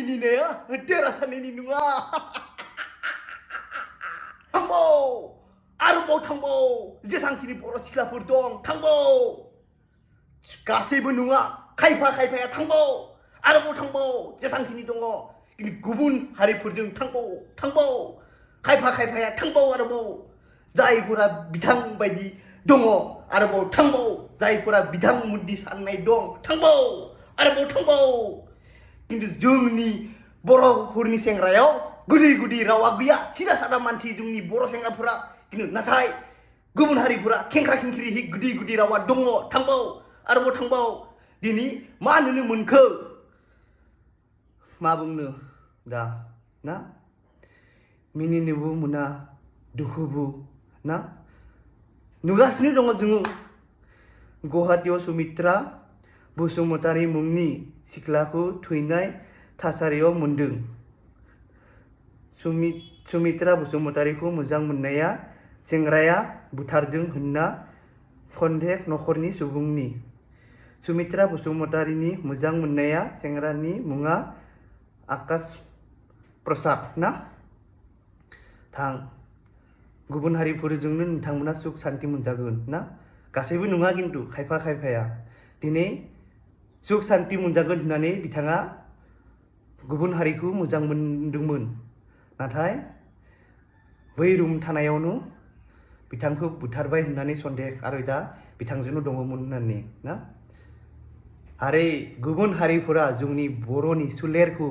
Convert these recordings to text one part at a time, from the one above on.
사내니네야? 때라 사내니 누가? 탕보! 아르보 탕보! 제상키니 보러 시클라포 dong 탕보! 가세브 누가? 카이파야 탕보! 아르보 탕보! 제상키니 dong. Ini gumun hariफोरजों 탕보! खायफाया 탕보 आरोबाव जायफोरा बिथां बायदि दङ आरोबाव 탕보 जायफोरा बिथांमोननि साननाय दं 탕보 आरोबाव 탕보 खिन्थु जोंनि बर'फोरनि सेंग्रायाव गुदि रावा गैया सिदा सादा मानसि जोंनि बर' सेंग्राफोरा खिन्थु नाथाय गुबुन हारिफोरा खेंख्रा खेंख्रि गुदि रावा दङ 탕보 आरोबाव 탕보 दिनै मा नुनो मोनखो मा बुंनो दा ना मिनिनोबो मोना दुखुबो ना नुगासिनो दङ जोङो गुवाहाटीयाव सुमित्रा बसुमतारी मुंनि सिख्लाखौ थैनाय थासारियाव मोनदों सुमित्रा बसुमतारीखौ मोजां मोननाया सेंग्राया बुथारदों होनना कन्टेक्ट नखरनि सुबुंनि सुमित्रा बसुमतारीनि मोजां मोननाया सेंग्रानि मुङा आकाश प्रसाद ना थां गुबुन हारिफोरजोंनो नोंथांमोना सुख शान्ति मोनजागोन ना गासैबो नङा खिन्थु खायफाया दिनै सुख शान्ति मोनजागोन होननानै बिथाङा गुबुन हारिखौ मोजां मोनदोंमोन नाथाय बै रुम थानायावनो बिथांखौ बुथारबाय होननानै सन्देह आरो दा बिथांजोंनो दङमोन होननानै ना आरो गुबुन हारिफोरा जोंनि बर'नि सोलेरखौ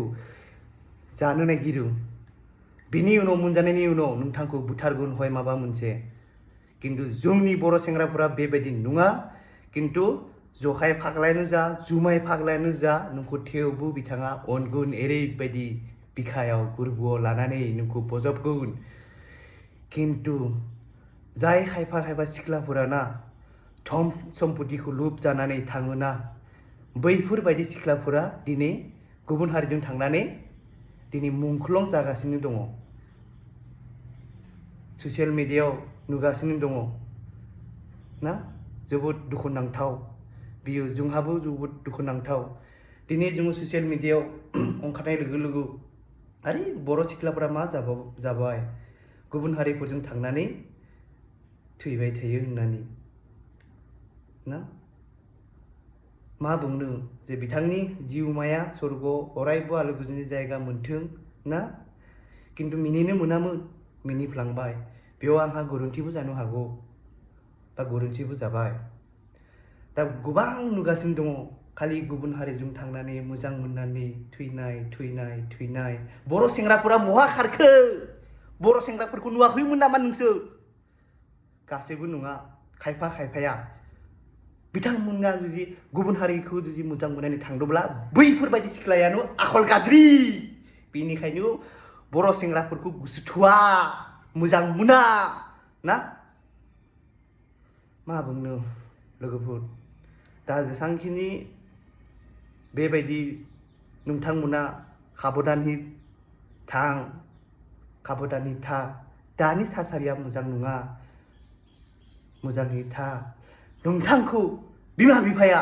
जानो नागिरो बिनि उनाव मोनजानायनि उनाव नोंथांखौ बुथारगोन हय माबा मोनसे खिन्थु जोंनि बर' सेंग्राफोरा बेबायदि नङा खिन्थु जखाय फाग्लायानो जा जुमाय फाग्लायानो जा नोंखौ थेवबो बिथाङा अनगोन ओरैबायदि बिखायाव गोरबोआव लानानै नोंखौ बजबगोन खिन्थु जाय खायफा सिख्लाफोरा ना धन सम्पतिखौ लोभ जानानै थाङोना बैफोरबायदि सिख्लाफोरा दिनै गुबुन हारिजों थांनानै दिनै मुंख्लं जागासिनो दङ ससियेल मिडियायाव नुगासिनो दङ ना जोबोद दुखुनांथाव बियो जोंहाबो जोबोद दुखुनांथाव दिनै जोङो ससियेल मिडियायाव ओंखारनाय लोगो आरे बर' सिख्लाफोरा मा जाबाय गुबुन हारिफोरजों थांनानै थैबाय थायो होननानै ना मा बुंनो जे बिथांनि जिउमाया स्वर्गआव अरायबो आलो गोजोननि जायगा मोनथों ना खिन्थु मिनिनो मोनामोन मिनिफ्लांबाय बेयाव आंहा गोरोन्थिबो जानो हागौ बा गोरोन्थिबो जाबाय दा गोबां नुगासिनो दङ खालि गुबुन हारिजों थांनानै मोजां मोननानै थैनाय बर' सेंग्राफोरा बहा खारखो बर' सेंग्राफोरखौ नुवाखैमोन नामा नोंसोर गासैबो नङा खायफाया बिथांमोना जुदि गुबुन हारिखौ जुदि मोजां मोननानै थांदोंब्ला बैफोरबायदि सिख्लायानो आखल गाज्रि बेनिखायनो बर' सेंग्राफोरखौ गोसोथोआ मोजां मोना ना मा बुंनो लोगोफोर दा जेसांखिनि बेबायदि नोंथांमोना साबधानै था दानि थासारिया मोजां नङा मोजाङै था नोंथांखौ बिमाया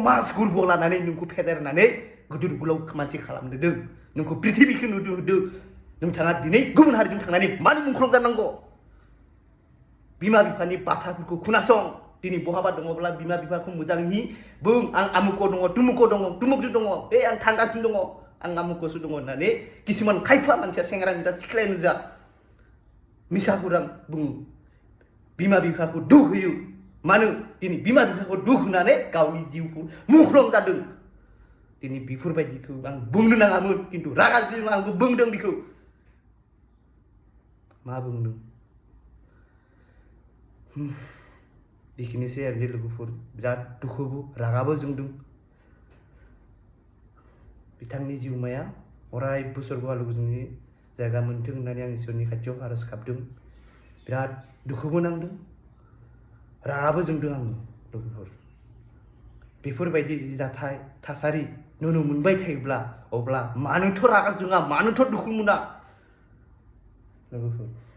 मास गोरबोआव लानानै नोंखौ फेदेरनानै गिदिर गोलाव मानसि खालामदों नोंखौ पृथिबीखौ नुदों नोंथाङा दिनै गुबुन हारिजों थांनानै मानो मुंख्लं जानांगौ बिमा बिफानि बाथ्राफोरखौ खोनासं दिनै बहाबा दङब्ला बिमा बिफाखौ मोजाङै बुं आं आमुकआव दङ तुमुकजों दङ आं थांगासिनो दङ आं आमुकआवसो दङ होननानै किसुमान खायफा मानसिया सेंग्रायानो जा सिख्लायानो जा मिसा खौरां बुङो बिमा बिफाखौ दुख होयो मानो दिनै बिमा बिफाखौ दुख होनानै गावनि जिउखौ मुंख्लं जादों दिनै बेफोरबायदिखौ आं बुंनो नाङामोन खिन्थु रागा जों आंबो बुंदों बेखौ मा बुंनो बेखिनिसै आरो लोगोफोर बिराद दुखुबो रागाबो जोंदों बिथांनि जिउमाया अरायबो स्वर्गआव आलो गोजोननि जायगा मोनथों होननानै आं इसोरनि खाथियाव आरज गाबदों बिराद दुखुबो नांदों रागाबो जोंदों आङो लोगोफोर बेफोरबायदि जाथाय थासारि नुनो मोनबाय थायोब्ला अब्ला मानोथ' रागा जोङा मानोथ' दुखु मोना लोगोफोर